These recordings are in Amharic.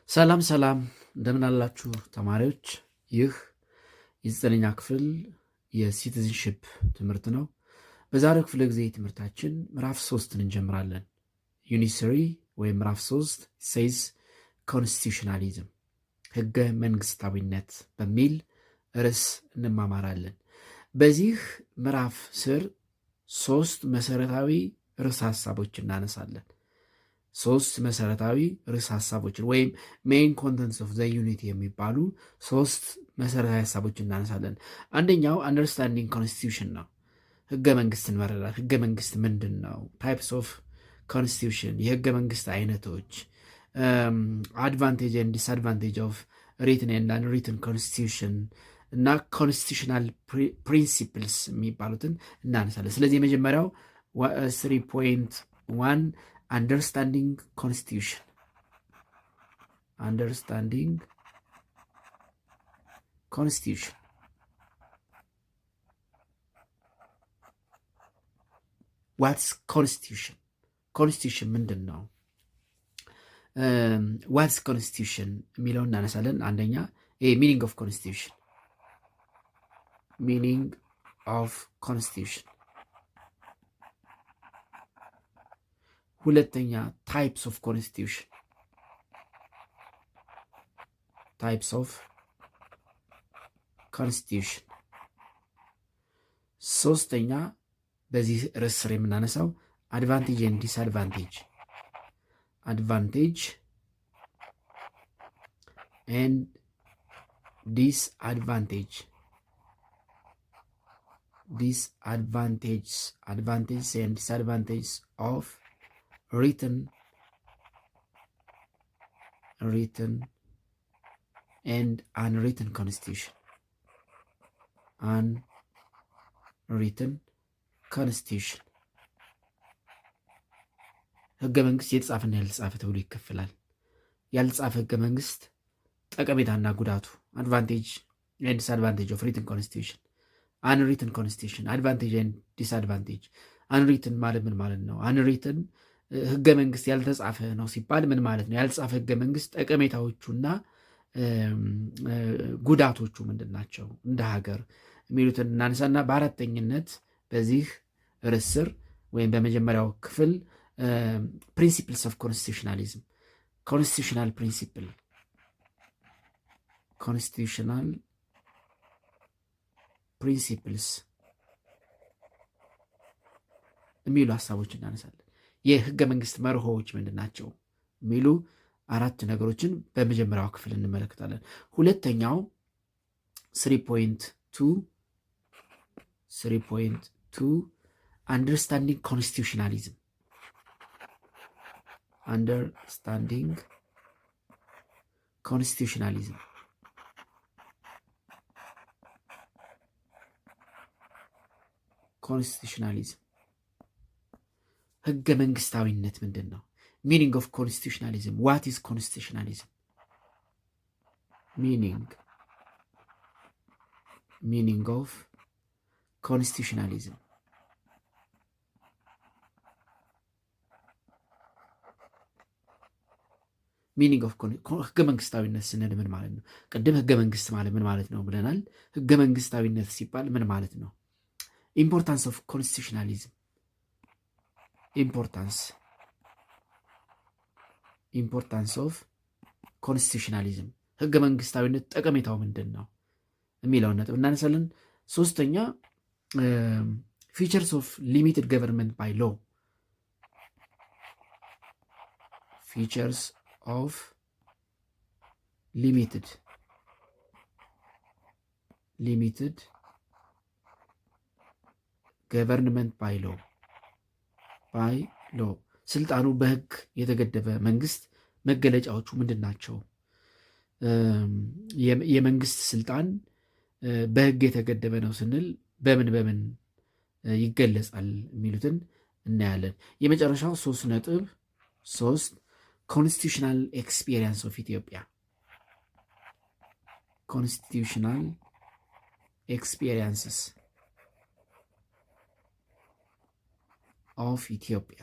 ሰላም ሰላም እንደምን አላችሁ ተማሪዎች? ይህ የዘጠነኛ ክፍል የሲቲዝንሺፕ ትምህርት ነው። በዛሬው ክፍለ ጊዜ ትምህርታችን ምዕራፍ 3ን እንጀምራለን። ዩኒት 3 ወይም ምዕራፍ 3 ሴይዝ ኮንስቲቱሽናሊዝም ህገ መንግስታዊነት በሚል ርዕስ እንማማራለን። በዚህ ምዕራፍ ስር 3 መሰረታዊ ርዕሰ ሀሳቦች እናነሳለን። 3 መሰረታዊ ርዕሰ ሀሳቦችን ወይም ሜይን ኮንተንትስ ኦፍ ዘ ዩኒቲ የሚባሉ 3 መሰረታዊ ሀሳቦች እናነሳለን። አንደኛው አንደርስታንዲንግ ኮንስቲቱሽን ነው። ህገ መንግስትን መረዳት። ህገ መንግስት ምንድን ነው? ታይፕስ ኦፍ ኮንስቲቱሽን፣ የህገ መንግስት አይነቶች፣ አድቫንቴጅ ኤንድ ዲስአድቫንቴጅ ኦፍ ሪትን ኤንድ አንሪትን ኮንስቲቱሽን እና ኮንስቲቱሽናል ፕሪንሲፕልስ የሚባሉትን እናነሳለን። ስለዚህ የመጀመሪያው 3.1 understanding constitution what's constitution ምንድን ነው? what's constitution የሚለውን እናነሳለን። አንደኛ meaning of constitution ሁለተኛ ታይፕስ ኦፍ ኮንስቲቱሽን ሶስተኛ በዚህ ርዕስ ስር የምናነሳው አድቫንቴጅ ኤንድ ዲስአድቫንቴጅ ኦፍ written and unwritten constitution. ህገ መንግስት የተጻፈና ያልተጻፈ ተብሎ ይከፈላል። ያልተጻፈ ህገ መንግስት ጠቀሜታና ጉዳቱ advantage and disadvantage of written constitution. unwritten constitution advantage and disadvantage. unwritten ማለት ምን ማለት ነው? unwritten ህገ መንግስት ያልተጻፈ ነው ሲባል ምን ማለት ነው? ያልተጻፈ ህገ መንግስት ጠቀሜታዎቹና ጉዳቶቹ ምንድን ናቸው እንደ ሀገር የሚሉትን እናነሳና በአራተኝነት በዚህ ርዕስ ስር ወይም በመጀመሪያው ክፍል ፕሪንሲፕልስ ኦፍ ኮንስቲቱሽናሊዝም ኮንስቲቱሽናል ፕሪንሲፕልስ የሚሉ ሀሳቦች እናነሳለን። የህገ መንግስት መርሆዎች ምንድን ናቸው የሚሉ 4 ነገሮችን በመጀመሪያው ክፍል እንመለከታለን። ሁለተኛው 3.2 አንደርስታንዲንግ ኮንስቲቱሽናሊዝም ህገ መንግስታዊነት ምንድን ነው? ሚኒንግ ኦፍ ኮንስቲቱሽናሊዝም ዋት ኢዝ ኮንስቲቱሽናሊዝም? ሚኒንግ ኦፍ ኮንስቲቱሽናሊዝም ሚኒንግ ኦፍ ህገ መንግስታዊነት ስንል ምን ማለት ነው? ቅድም ህገ መንግስት ማለት ምን ማለት ነው ብለናል። ህገ መንግስታዊነት ሲባል ምን ማለት ነው? ኢምፖርታንስ ኦፍ ኮንስቲቱሽናሊዝም ኢምፖርታንስ ኦፍ ኮንስቲቱሽናሊዝም ህገ መንግስታዊነት ጠቀሜታው ምንድን ነው የሚለውን ነጥብ እናነሳለን። ሶስተኛ ፊቸርስ ኦፍ ሊሚትድ ገቨርንመንት ባይ ሎ ፊቸርስ ኦፍ ሊሚትድ ገቨርንመንት ባይ ሎ ስልጣኑ በህግ የተገደበ መንግስት መገለጫዎቹ ምንድን ናቸው? የመንግስት ስልጣን በህግ የተገደበ ነው ስንል በምን ይገለጻል የሚሉትን እናያለን። የመጨረሻው 3.3 ኮንስቲቱሽናል ኤክስፒሪየንስ ኦፍ ኢትዮጵያ ኮንስቲቱሽናል ኤክስፒሪየንስስ ኦፍ ኢትዮጵያ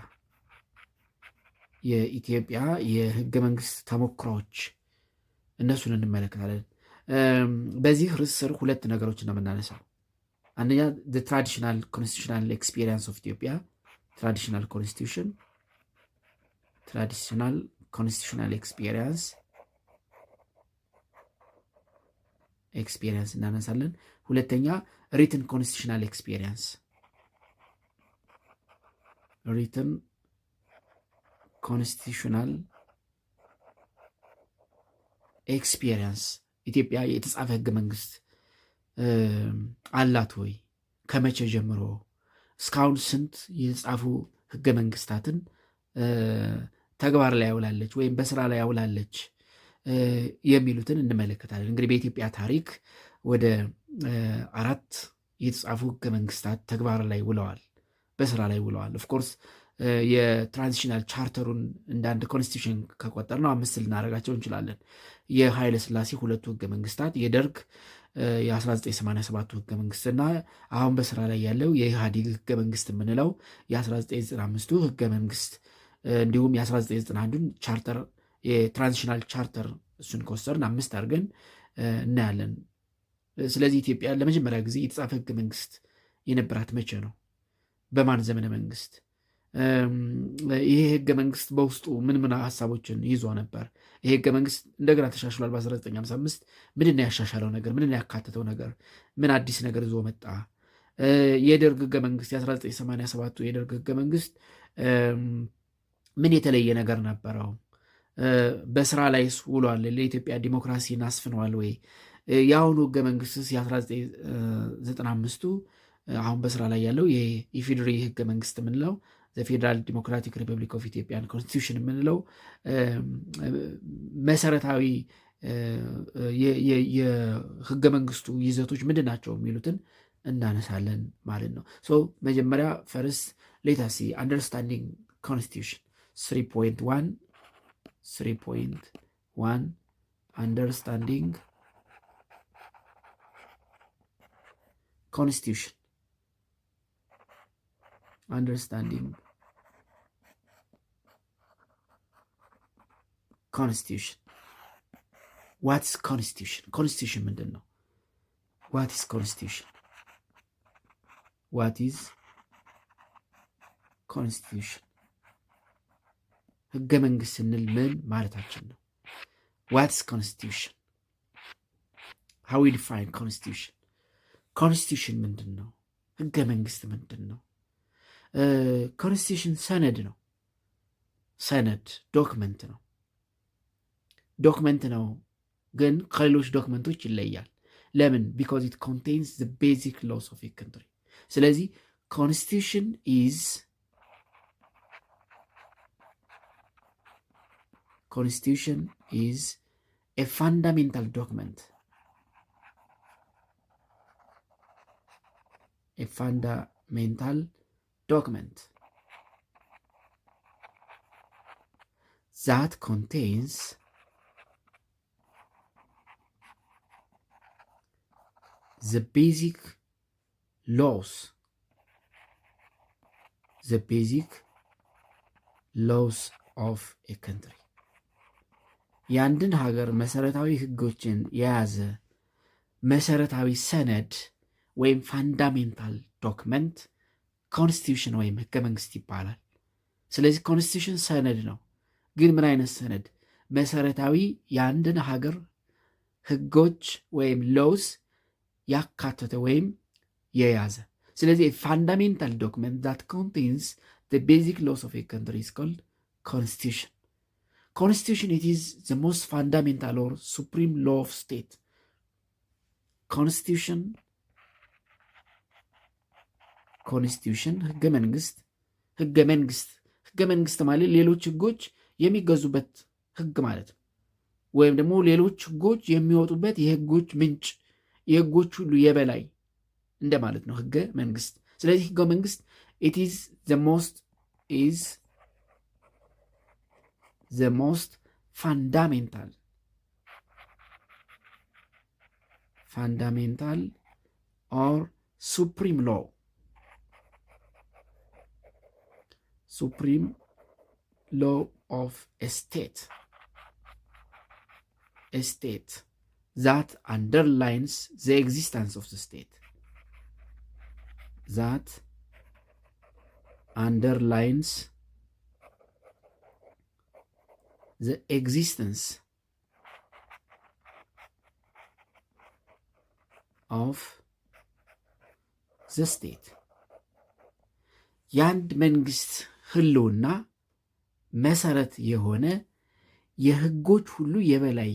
የኢትዮጵያ የህገ መንግስት ተሞክሮዎች እነሱን እንመለከታለን። በዚህ ርዕስ ስር ሁለት ነገሮችን ነው የምናነሳው። አንደኛ ትራዲሽናል ኮንስቲቱሽናል ኤክስፒሪየንስ ኦፍ ኢትዮጵያ፣ ትራዲሽናል ኮንስቲቱሽናል ኤክስፒሪየንስ እናነሳለን። ሁለተኛ ሪትን ኮንስቲቱሽናል ኤክስፒሪየንስ፣ ሪትን ኮንስቲቱሽናል ኤክስፒሪየንስ፣ ኢትዮጵያ የተጻፈ ህገ መንግስት አላት ወይ? ከመቼ ጀምሮ እስካሁን ስንት የተጻፉ ህገ መንግስታትን ተግባር ላይ ያውላለች ወይም በስራ ላይ ያውላለች የሚሉትን እንመለከታለን። እንግዲህ በኢትዮጵያ ታሪክ ወደ 4 የተጻፉ ህገ መንግስታት ተግባር ላይ ውለዋል፣ በስራ ላይ ውለዋል። ኦፍኮርስ የትራንዚሽናል ቻርተሩን እንደ አንድ ኮንስቲቱሽን ከቆጠር ነው 5 ልናደርጋቸው እንችላለን። የኃይለ ሥላሴ 2ቱ ህገ መንግስታት፣ የደርግ የ1987 ህገ መንግስትና አሁን በስራ ላይ ያለው የኢህአዴግ ህገ መንግስት የምንለው የ1995 ህገ መንግስት እንዲሁም የ1991ን ቻርተር የትራንዚሽናል ቻርተር እሱን ከወሰርን 5 አድርገን እናያለን። ስለዚህ ኢትዮጵያ ለመጀመሪያ ጊዜ የተጻፈ ህገ መንግስት የነበራት መቼ ነው? በማን ዘመነ መንግስት? ይሄ ህገ መንግስት በውስጡ ምን ምን ሀሳቦችን ይዞ ነበር? ይሄ ህገ መንግስት እንደገና ተሻሽሏል በ1955። ምንድን ነው ያሻሻለው ነገር? ምንድን ነው ያካተተው ነገር? ምን አዲስ ነገር ይዞ መጣ? የደርግ ህገ መንግስት የ1987ቱ የደርግ ህገ መንግስት ምን የተለየ ነገር ነበረው? በስራ ላይ ውሏል? ለኢትዮጵያ ዲሞክራሲን አስፍነዋል ወይ? የአሁኑ ህገ መንግስትስ የ1995ቱ አሁን በስራ ላይ ያለው የኢፌዴሪ ህገ መንግስት የምንለው ፌዴራል ዲሞክራቲክ ሪፐብሊክ ኦፍ ኢትዮጵያን ኮንስቲቱሽን የምንለው መሰረታዊ የህገ መንግስቱ ይዘቶች ምንድን ናቸው የሚሉትን እናነሳለን ማለት ነው። መጀመሪያ ፈርስት ሌታሲ አንደርስታንዲንግ ኮንስቲቱሽን 3.1 አንደርስታንዲንግ ኮንስቲቱሽን understanding constitution. What's constitution? Constitution ምንድን ነው? What is constitution? What is constitution? ህገ መንግስት ስንል ምን ማለታችን ነው? What's constitution? How we define constitution? Constitution ምንድን ነው? ህገ መንግስት ምንድን ነው? ኮንስቲቱሽን ሰነድ ነው። ሰነድ ዶክመንት ነው ግን ከሌሎች ዶክመንቶች ይለያል። ለምን? ቢኮዝ ኢት ኮንቴንስ ዘ ቤዚክ ሎስ ኦፍ ኤ ካንትሪ። ስለዚህ ኮንስቲቱሽን ኢዝ ኤ ፋንዳሜንታል ዶክመንት document that contains the basic laws of a country. የአንድን ሀገር መሰረታዊ ህጎችን የያዘ መሰረታዊ ሰነድ ወይም ፋንዳሜንታል ዶክመንት ኮንስቲቱሽን ወይም ህገ መንግስት ይባላል። ስለዚህ ኮንስቲቱሽን ሰነድ ነው። ግን ምን አይነት ሰነድ? መሰረታዊ የአንድን ሀገር ህጎች ወይም ሎውስ ያካተተ ወይም የያዘ። ስለዚህ ፋንዳሜንታል ዶክመንት ዛት ኮንቴንስ ዘ ቤዚክ ሎስ ኦፍ ኤ ካንትሪ ኢዝ ኮልድ ኮንስቲቱሽን። ኮንስቲቱሽን ኢት ኢዝ ዘ ሞስት ፋንዳሜንታል ኦር ሱፕሪም ሎ ኦፍ ስቴት። ኮንስቲቱሽን ህገ መንግስት ማለት ሌሎች ህጎች የሚገዙበት ህግ ማለት ነው። ወይም ደግሞ ሌሎች ህጎች የሚወጡበት የህጎች ምንጭ፣ የህጎች ሁሉ የበላይ እንደማለት ነው ህገ መንግስት። ስለዚህ ህገ መንግስት it is the most fundamental or supreme law of a state. a state that underlines the existence of the state. That underlines the existence of the state. የአንድ መንግስት ህልውና መሰረት የሆነ የህጎች ሁሉ የበላይ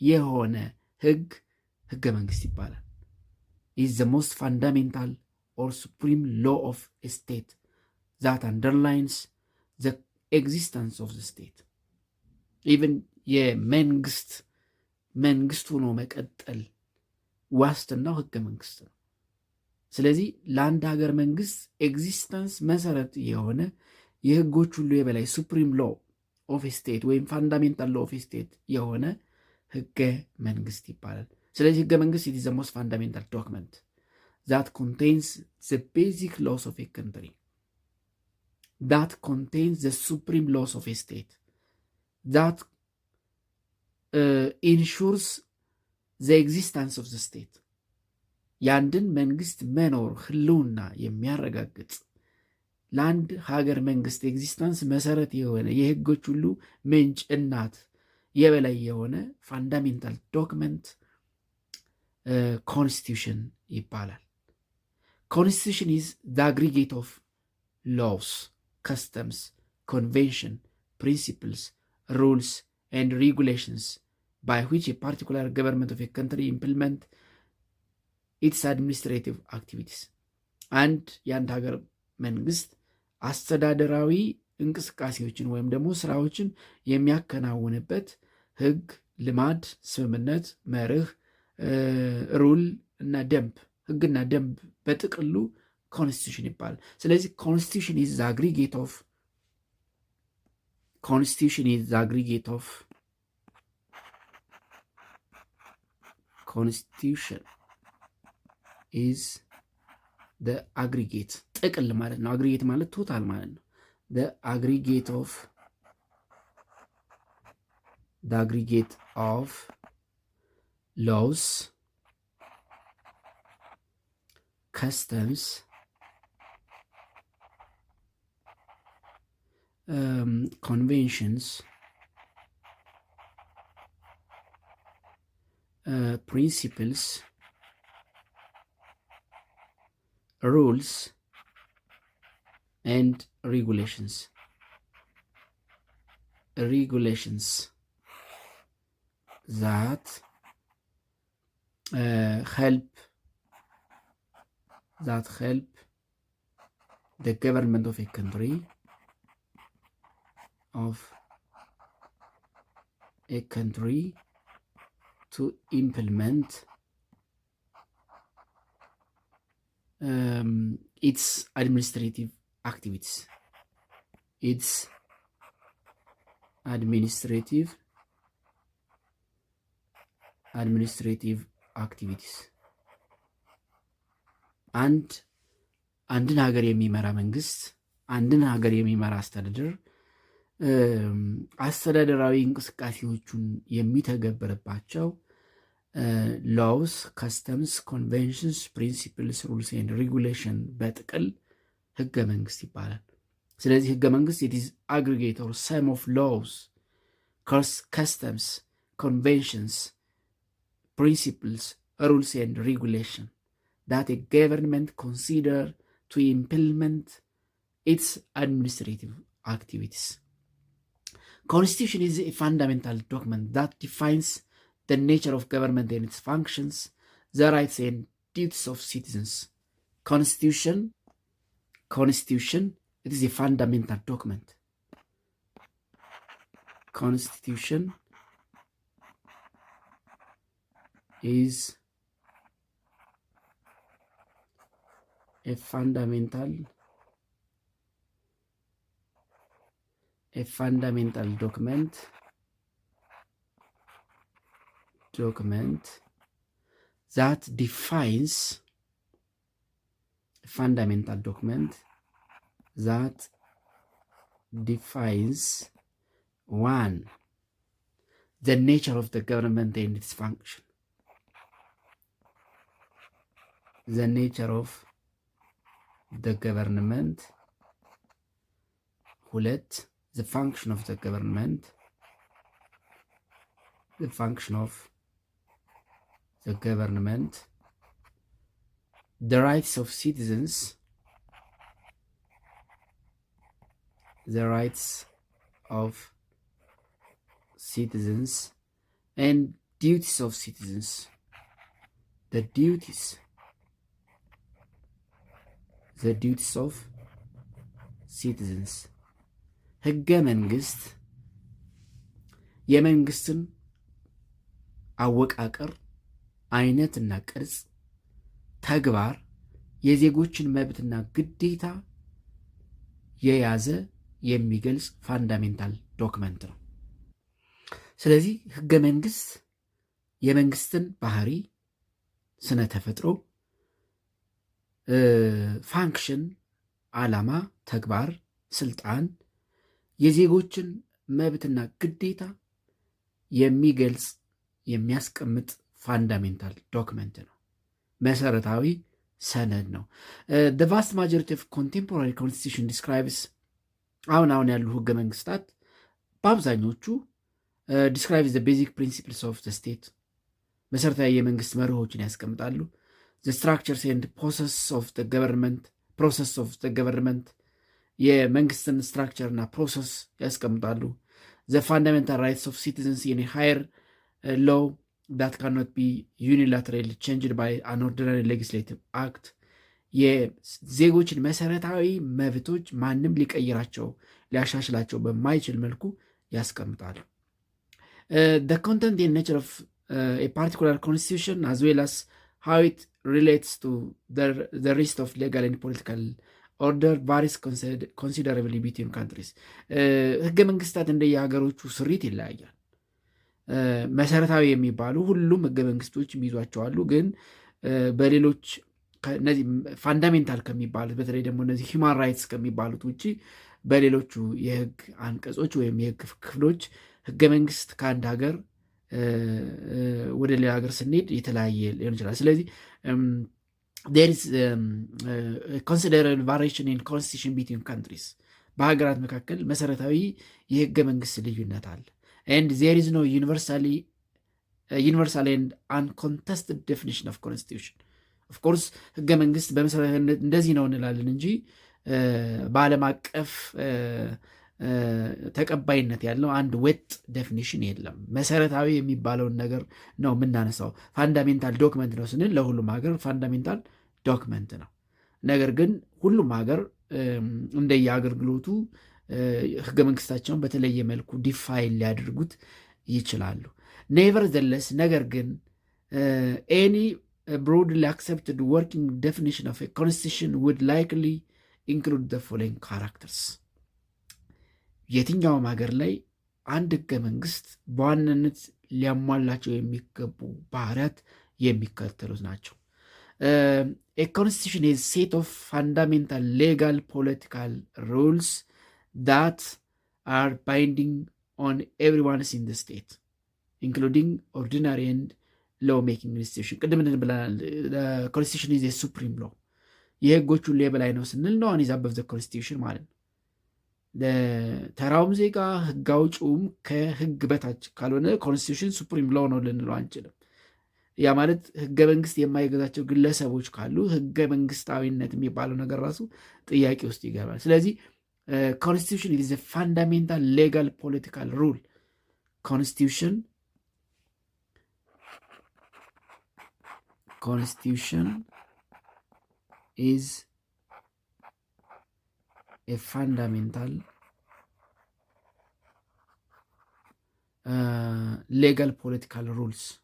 የሆነ ህገ መንግስት ይባላል። is the most fundamental or supreme law of a state that underlines the existence of the state. even መንግስት ሆኖ መቀጠል ዋስትናው ህገ መንግስት ነው። ስለዚህ ለአንድ ሀገር መንግስት ኤግዚስተንስ መሰረት የሆነ የህጎች ሁሉ የበላይ ሱፕሪም ሎ ኦፍ ስቴት ወይም ፋንዳሜንታል ሎ ኦፍ ስቴት የሆነ ህገ መንግስት ይባላል። ስለዚህ ህገ መንግስት ኢት ኢዝ ዘ ሞስት ፋንዳሜንታል ዶክመንት ዛት ኮንቴንስ ዘ ቤዚክ ሎስ ኦፍ ኤ ካንትሪ ዛት ኮንቴንስ ዘ ሱፕሪም ሎስ ኦፍ ኤ ስቴት ዛት ኢንሹርስ ዘ ኤግዚስተንስ ኦፍ ዘ ስቴት የአንድን መንግስት መኖር ህልውና የሚያረጋግጥ ለአንድ ሀገር መንግስት ኤግዚስተንስ መሰረት የሆነ የህጎች ሁሉ ምንጭ እናት የበላይ የሆነ ፋንዳሜንታል ዶክመንት ኮንስቲቱሽን ይባላል። ኮንስቲቱሽን ኢዝ ዘ አግሪጌት ኦፍ ሎውስ፣ ከስተምስ፣ ኮንቬንሽን፣ ፕሪንሲፕልስ፣ ሩልስ ኤንድ ሬጉሌሽንስ by which a particular government of a country implement its administrative activities. አንድ የአንድ ሀገር መንግስት አስተዳደራዊ እንቅስቃሴዎችን ወይም ደግሞ ስራዎችን የሚያከናውንበት ህግ፣ ልማድ፣ ስምምነት፣ መርህ፣ ሩል እና ደንብ፣ ህግና ደንብ በጥቅሉ ኮንስቲቱሽን ይባላል። ስለዚህ ኮንስቲቱሽን ኢዝ አግሪጌት ኦፍ Constitution is the aggregate of ጥቅል ማለት ነው። አግሪጌት ማለት ቶታል ማለት ነው። the aggregate of laws, customs, conventions, principles, rules and regulations that help the government of a country to implement its administrative activities. አንድን ሀገር የሚመራ መንግስት፣ አንድን ሀገር የሚመራ አስተዳደር አስተዳደራዊ እንቅስቃሴዎቹን የሚተገብርባቸው ሎውስ፣ ከስተምስ፣ ኮንቬንሽንስ፣ ፕሪንሲፕልስ፣ ሩልስ ኤንድ ሬጉሌሽን በጥቅል ህገ መንግስት ይባላል። ስለዚህ ህገ መንግስት ኢት ኢዝ አግሪጌት ኦር ሰም ኦፍ ሎውስ፣ ከስተምስ፣ ኮንቬንሽንስ፣ ፕሪንሲፕልስ፣ ሩልስ ኤንድ ሬጉሌሽን that a government consider to implement its administrative activities. Constitution is a fundamental document that defines the nature of government and its functions, the rights and duties of citizens. Constitution, it is a fundamental document. Constitution is a fundamental document that defines one, the nature of the government and its function. The nature of the government. ሁለት the function of the government. The function of the government. The rights of citizens. The rights of citizens and duties of citizens. The duties of citizens. ህገ መንግስት የመንግስትን አወቃቀር አይነትና ቅርጽ ተግባር የዜጎችን መብትና ግዴታ የያዘ የሚገልጽ ፋንዳሜንታል ዶክመንት ነው። ስለዚህ ህገ መንግስት የመንግስትን ባህሪ፣ ስነ ተፈጥሮ፣ ፋንክሽን፣ ዓላማ፣ ተግባር፣ ስልጣን፣ የዜጎችን መብትና ግዴታ የሚገልጽ የሚያስቀምጥ ፋንዳሜንታል ዶክመንት ነው። መሰረታዊ ሰነድ ነው። the vast majority of contemporary constitution describes አሁን ያሉ ህገ መንግስታት በአብዛኞቹ describes the basic principles of the state መሰረታዊ የመንግስት መርሆችን ያስቀምጣሉ። the structures and process of the government የመንግስትን ስትራክቸር እና ፕሮሰስ ያስቀምጣሉ። the fundamental rights of citizens in a higher law that cannot be unilaterally changed by an ordinary legislative act የዜጎችን መሰረታዊ መብቶች ማንም ሊቀይራቸው ሊያሻሽላቸው በማይችል መልኩ ያስቀምጣሉ። the content and nature of a particular constitution as well as how it relates to the rest of legal and political order varies considerably between countries. ህገ መንግስታት እንደየሀገሮቹ ስሪት ይለያያል። መሰረታዊ የሚባሉ ሁሉም ህገ መንግስቶች ይዟቸዋሉ። ግን በሌሎች እነዚህ ፋንዳሜንታል ከሚባሉት በተለይ ደግሞ እነዚህ ሂውማን ራይትስ ከሚባሉት ውጭ በሌሎቹ የህግ አንቀጾች ወይም የህግ ክፍሎች ህገ መንግስት ከአንድ ሀገር ወደ ሌላ ሀገር ስንሄድ የተለያየ ሊሆን ይችላል። ስለዚህ there is a considerable variation in constitution between countries በሀገራት መካከል መሰረታዊ የህገ መንግስት ልዩነት አለ። and there is no universal and uncontested definition of constitution. of course ህገ መንግስት በመሰረታዊነት እንደዚህ ነው እንላለን እንጂ በዓለም አቀፍ ተቀባይነት ያለው አንድ ወጥ ዴፊኒሽን የለም። መሰረታዊ የሚባለውን ነገር ነው የምናነሳው። ፋንዳሜንታል ዶክመንት ነው ስንል ለሁሉም ሀገር ፋንዳሜንታል ዶክመንት ነው። ነገር ግን ሁሉም ሀገር እንደየአገልግሎቱ ህገ መንግስታቸውን በተለየ መልኩ ዲፋይን ሊያደርጉት ይችላሉ። ኔቨርዘለስ ነገር ግን any broadly accepted working definition of a constitution would likely include the following characters. የትኛውም ሀገር ላይ አንድ ህገ መንግስት በዋናነት ሊያሟላቸው የሚገቡ ባህሪያት የሚከተሉት ናቸው። A constitution is a set of fundamental legal political rules that are binding on everyone in the state, including ordinary and law-making institution. ቅድም ብለናል። constitution is a supreme law. የህጎቹ የበላይ ነው ስንል ነው is above the constitution ማለት ነው። ተራውም ዜጋ ህግ አውጪውም ከህግ በታች ካልሆነ ኮንስቲቱሽን ሱፕሪም ሎው ነው ልንለው አንችልም። ያ ማለት ህገ መንግስት የማይገዛቸው ግለሰቦች ካሉ ህገ መንግስታዊነት የሚባለው ነገር ራሱ ጥያቄ ውስጥ ይገባል። ስለዚህ ኮንስቲቱሽን ኢዝ ኤ ፋንዳሜንታል ሌጋል ፖለቲካል ሩል። ኮንስቲቱሽን ኢዝ a fundamental legal political rules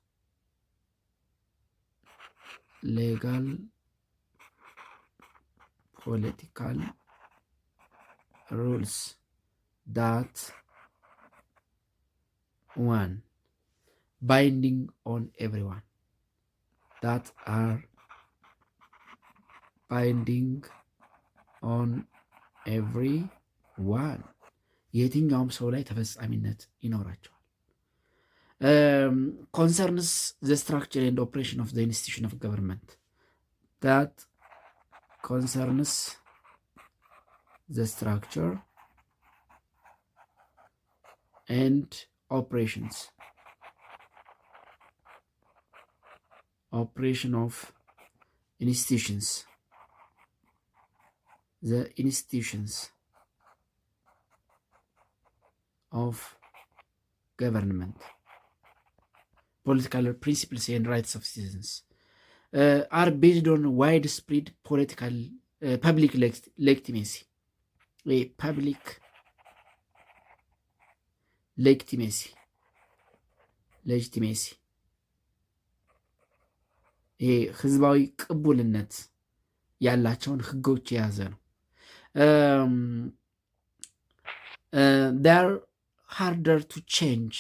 that one binding on everyone that are binding on everyone የትኛውም ሰው ላይ ተፈጻሚነት ይኖራቸዋል። concerns the structure and operation of the institution of government. That concerns the structure and operation of institutions, the institutions of government, political principles and rights of citizens are based on widespread political public legitimacy. Public legitimacy ይሄ ህዝባዊ ቅቡልነት ያላቸውን ህጎች የያዘ ነው። they are harder to change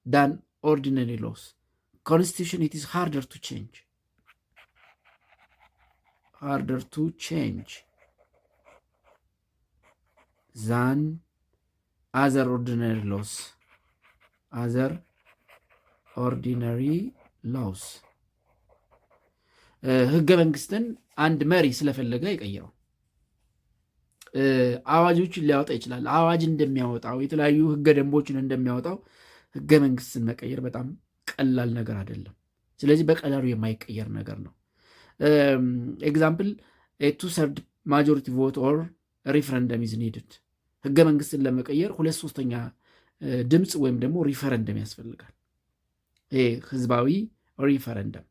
than ordinary laws. Constitution, it is harder to change than other ordinary laws. ህገ መንግስትን አንድ መሪ ስለፈለገ ይቀይረው። አዋጆችን ሊያወጣ ይችላል። አዋጅ እንደሚያወጣው የተለያዩ ህገ ደንቦችን እንደሚያወጣው ህገ መንግስትን መቀየር በጣም ቀላል ነገር አይደለም። ስለዚህ በቀላሉ የማይቀየር ነገር ነው። ኤግዛምፕል ቱ-ሰርድ ማጆሪቲ ቮት ኦር ሪፈረንደም ኢዝ ኒድድ። ህገ መንግስትን ለመቀየር 2/3 ድምፅ ወይም ደግሞ ሪፈረንደም ያስፈልጋል። ይሄ ህዝባዊ ሪፈረንደም፣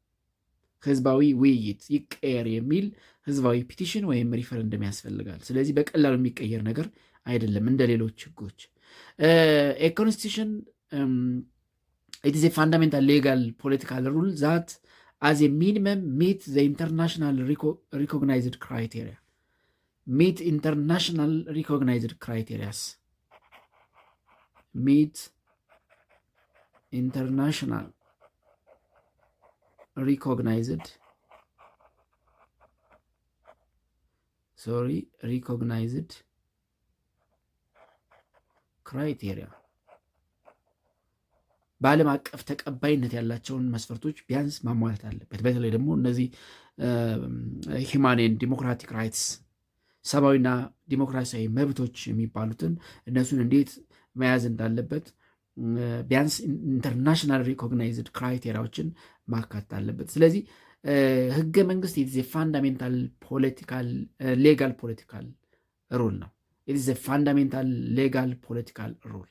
ህዝባዊ ውይይት ይቀየር የሚል ህዝባዊ ፒቲሽን ወይም ሪፈረንደም ያስፈልጋል። ስለዚህ በቀላሉ የሚቀየር ነገር አይደለም እንደ ሌሎች ህጎች። ኮንስቲቱሽን it is a fundamental legal political rule that as a minimum meet the international recognized criteria. Meet international recognized criteria. Meet international recognized criteria. በዓለም አቀፍ ተቀባይነት ያላቸውን መስፈርቶች ቢያንስ ማሟላት አለበት። በተለይ ደግሞ እነዚህ ሂማን ዲሞክራቲክ ራይትስ፣ ሰብአዊና ዲሞክራሲያዊ መብቶች የሚባሉትን እነሱን እንዴት መያዝ እንዳለበት ቢያንስ ኢንተርናሽናል ሪኮግናይዝድ ክራይቴሪያዎችን ማካተት አለበት። ስለዚህ ህገ መንግስት ኢትዝ ፋንዳሜንታል ሌጋል ፖለቲካል ሩል ነው። ኢትዝ ፋንዳሜንታል ሌጋል ፖለቲካል ሩል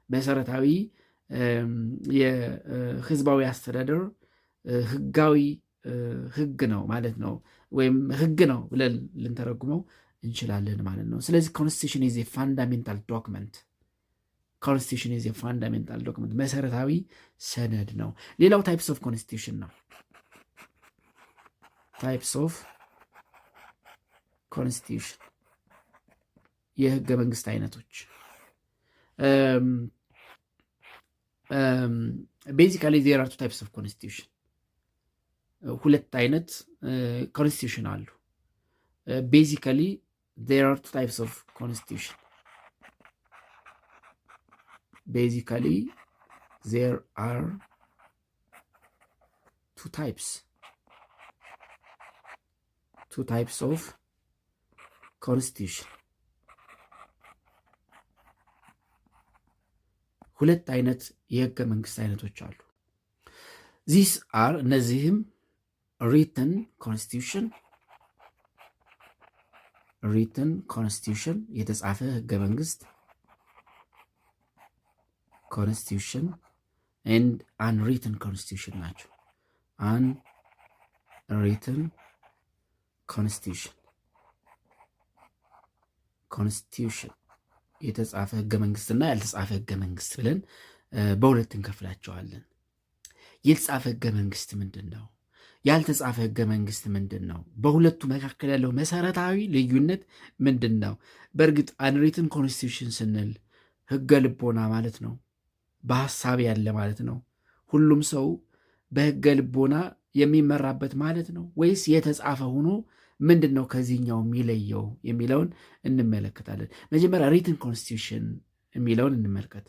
መሰረታዊ የህዝባዊ አስተዳደር ህጋዊ ህግ ነው ማለት ነው፣ ወይም ህግ ነው ብለን ልንተረጉመው እንችላለን ማለት ነው። ስለዚህ ኮንስቲቱሽን ኢዝ ፋንዳሜንታል ዶክመንት፣ መሰረታዊ ሰነድ ነው። ሌላው ታይፕስ ኦፍ ኮንስቲቱሽን ነው። ታይፕስ ኦፍ ኮንስቲቱሽን የህገ መንግስት አይነቶች ቤዚካሊ ዜር አር ቱ ታይፕስ ኦፍ ኮንስቲቱሽን። ሁለት አይነት ኮንስቲቱሽን አሉ። ቤዚካሊ ዜር አር ቱ ታይፕስ ኦፍ ኮንስቲቱሽን። ቤዚካሊ ዜር አር ቱ ታይፕስ ኦፍ ኮንስቲቱሽን። ሁለት አይነት የህገ መንግስት አይነቶች አሉ። ዚስ አር እነዚህም ሪትን ኮንስቲቱሽን የተጻፈ ህገ መንግስት ኮንስቲቱሽን ኤንድ አንሪትን ኮንስቲቱሽን ናቸው። አንሪትን ኮንስቲቱሽን የተጻፈ ህገ መንግስትና ያልተጻፈ ህገ መንግስት ብለን በሁለት እንከፍላቸዋለን። የተጻፈ ህገ መንግስት ምንድን ነው? ያልተጻፈ ህገ መንግስት ምንድን ነው? በሁለቱ መካከል ያለው መሰረታዊ ልዩነት ምንድን ነው? በእርግጥ አንሪትን ኮንስቲቱሽን ስንል ህገ ልቦና ማለት ነው፣ በሀሳብ ያለ ማለት ነው። ሁሉም ሰው በህገ ልቦና የሚመራበት ማለት ነው ወይስ የተጻፈ ሆኖ ምንድን ነው ከዚህኛው የሚለየው የሚለውን እንመለከታለን። መጀመሪያ ሪትን ኮንስቲቱሽን የሚለውን እንመልከት።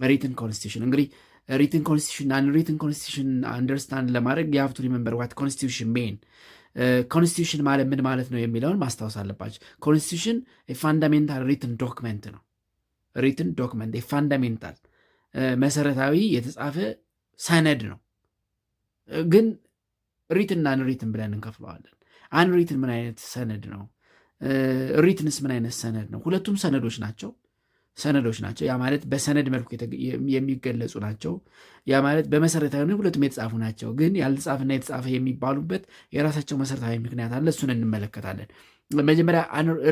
ሪትን ኮንስቲቱሽን እንግዲህ ሪትን ኮንስቲቱሽን አንሪትን ኮንስቲቱሽን አንደርስታንድ ለማድረግ you have to remember what constitution mean ኮንስቲቱሽን ማለት ምን ማለት ነው የሚለውን ማስታወስ አለባቸው። ኮንስቲቱሽን ፋንዳሜንታል ሪትን ዶክመንት ነው። ሪትን ዶክመንት ፋንዳሜንታል መሰረታዊ የተጻፈ ሰነድ ነው። ግን ሪትና አንሪትን ብለን እንከፍለዋለን። አንሪትን ምን አይነት ሰነድ ነው? ሪትንስ ምን አይነት ሰነድ ነው? ሁለቱም ሰነዶች ናቸው። ያ ማለት በሰነድ መልኩ የሚገለጹ ናቸው። ያ ማለት በመሰረታዊ ሁለቱም የተጻፉ ናቸው። ግን ያልተጻፈና የተጻፈ የሚባሉበት የራሳቸው መሰረታዊ ምክንያት አለ። እሱን እንመለከታለን። መጀመሪያ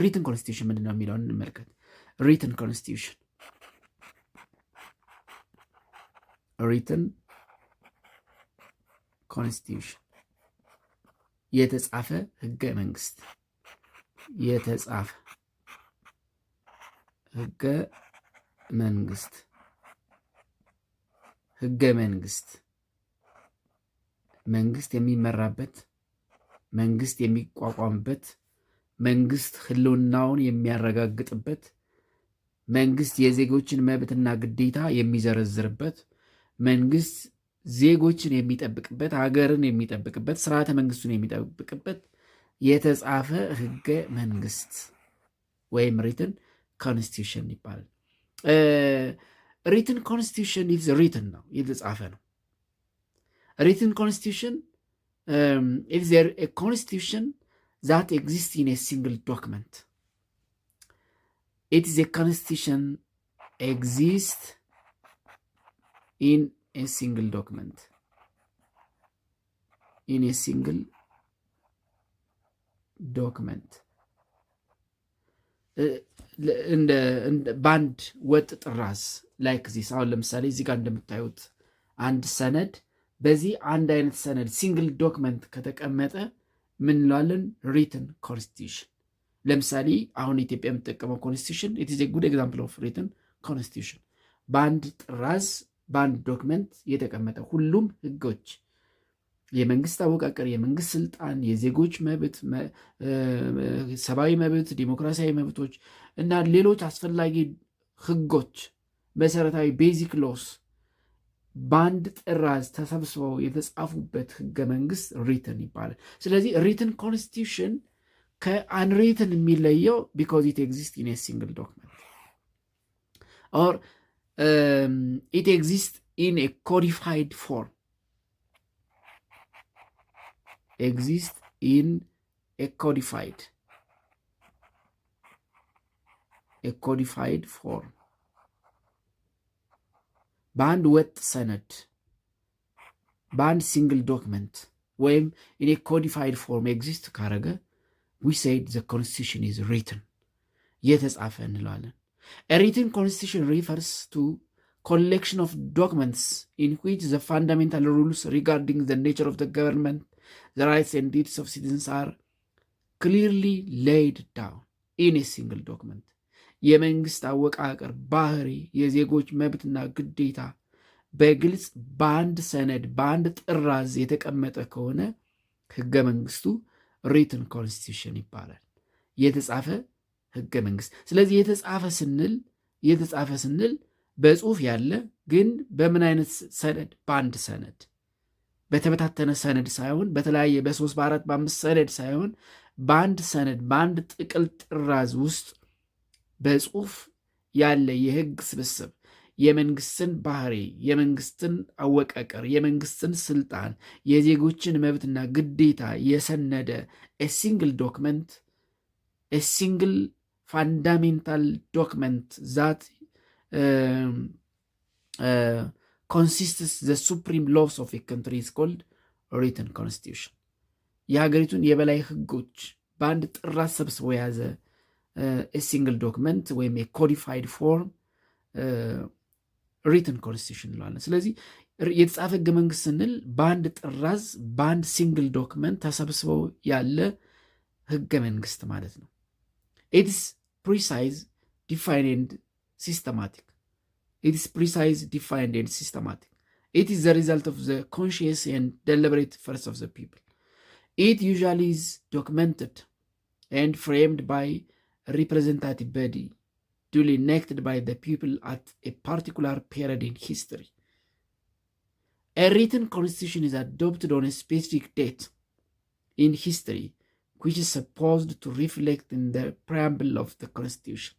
ሪትን ኮንስቲቱሽን ምንድን ነው የሚለውን እንመልከት። ሪትን ኮንስቲቱሽን የተጻፈ ህገ መንግስት ህገ መንግስት መንግስት የሚመራበት፣ መንግስት የሚቋቋምበት፣ መንግስት ህልውናውን የሚያረጋግጥበት፣ መንግስት የዜጎችን መብትና ግዴታ የሚዘረዝርበት፣ መንግስት ዜጎችን የሚጠብቅበት፣ ሀገርን የሚጠብቅበት፣ ስርዓተ መንግስቱን የሚጠብቅበት የተጻፈ ህገ መንግስት ወይም ሪትን ኮንስቲቱሽን ይባላል። ሪትን ኮንስቲቱሽን ኢዝ ሪትን ነው፣ የተጻፈ ነው። ሪትን ኮንስቲቱሽን ኢዝ ኤ ኮንስቲቱሽን ዛት ኤግዚስት ኢን ኤ ሲንግል ዶክመንት። ኢት ኢዝ ኤ ኮንስቲቱሽን ኤግዚስት ኢን ኤ ሲንግል ዶክመንት በአንድ ወጥ ጥራዝ ላይክ ዚስ። አሁን ለምሳሌ እዚህ ጋር እንደምታዩት አንድ ሰነድ፣ በዚህ አንድ አይነት ሰነድ ሲንግል ዶክመንት ከተቀመጠ ምን እንለዋለን? ሪትን ኮንስቲቱሽን። ለምሳሌ አሁን ኢትዮጵያ የምትጠቀመው ኮንስቲቱሽን ኢት ኢዝ ኤ ጉድ ኤግዛምፕል ኦፍ ሪትን ኮንስቲቱሽን። በአንድ ጥራዝ በአንድ ዶክመንት የተቀመጠ ሁሉም ህጎች፣ የመንግስት አወቃቀር፣ የመንግስት ስልጣን፣ የዜጎች መብት፣ ሰብአዊ መብት፣ ዲሞክራሲያዊ መብቶች እና ሌሎች አስፈላጊ ህጎች፣ መሰረታዊ ቤዚክ ሎስ በአንድ ጥራዝ ተሰብስበው የተጻፉበት ህገ መንግስት ሪትን ይባላል። ስለዚህ ሪትን ኮንስቲቱሽን ከአንሪትን የሚለየው ቢኮዝ ኢት ኤግዚስት ኢን ኤ ሲንግል ዶክመንት ኦር it exists in a codified form. በአንድ ወጥ ሰነድ፣ በአንድ ሲንግል ዶክመንት ወይም in a codified form ኤግዚስት ካረገ we said the constitution is written፣ የተጻፈ እንለዋለን። A written constitution refers to collection of documents in which the fundamental rules regarding the nature of the government, the rights and duties of citizens are clearly laid down in a single document. የመንግስት አወቃቀር፣ ባህሪ፣ የዜጎች መብትና ግዴታ በግልጽ በአንድ ሰነድ በአንድ ጥራዝ የተቀመጠ ከሆነ ህገ መንግስቱ ሪትን ኮንስቲቱሽን ይባላል፣ የተጻፈ ህገ መንግስት። ስለዚህ የተጻፈ ስንል በጽሁፍ ያለ ግን በምን አይነት ሰነድ? በአንድ ሰነድ፣ በተበታተነ ሰነድ ሳይሆን በተለያየ በ3 በ4 በ5 ሰነድ ሳይሆን በአንድ ሰነድ በአንድ ጥቅል ጥራዝ ውስጥ በጽሁፍ ያለ የህግ ስብስብ የመንግስትን ባህሪ፣ የመንግስትን አወቃቀር፣ የመንግስትን ስልጣን፣ የዜጎችን መብትና ግዴታ የሰነደ ሲንግል ዶክመንት ሲንግል ፋንዳሜንታል ዶክመንት ዛት consists the supreme laws of a country is called written constitution። የሀገሪቱን የበላይ ህጎች በአንድ ጥራዝ ሰብስቦ የያዘ ሲንግል ዶክመንት ወይም የኮዲፋይድ ፎርም ሪትን ኮንስቲቱሽን እንለዋለን። ስለዚህ የተጻፈ ህገ መንግስት ስንል በአንድ ጥራዝ በአንድ ሲንግል ዶክመንት ተሰብስበው ያለ ህገ መንግስት ማለት ነው። It is precise, defined and systematic. It is the result of the conscious and deliberate efforts of the people. It usually is documented and framed by a representative body duly elected by the people at a particular period in history. A written constitution is adopted on a specific date in history which is supposed to reflect in the preamble of the constitution.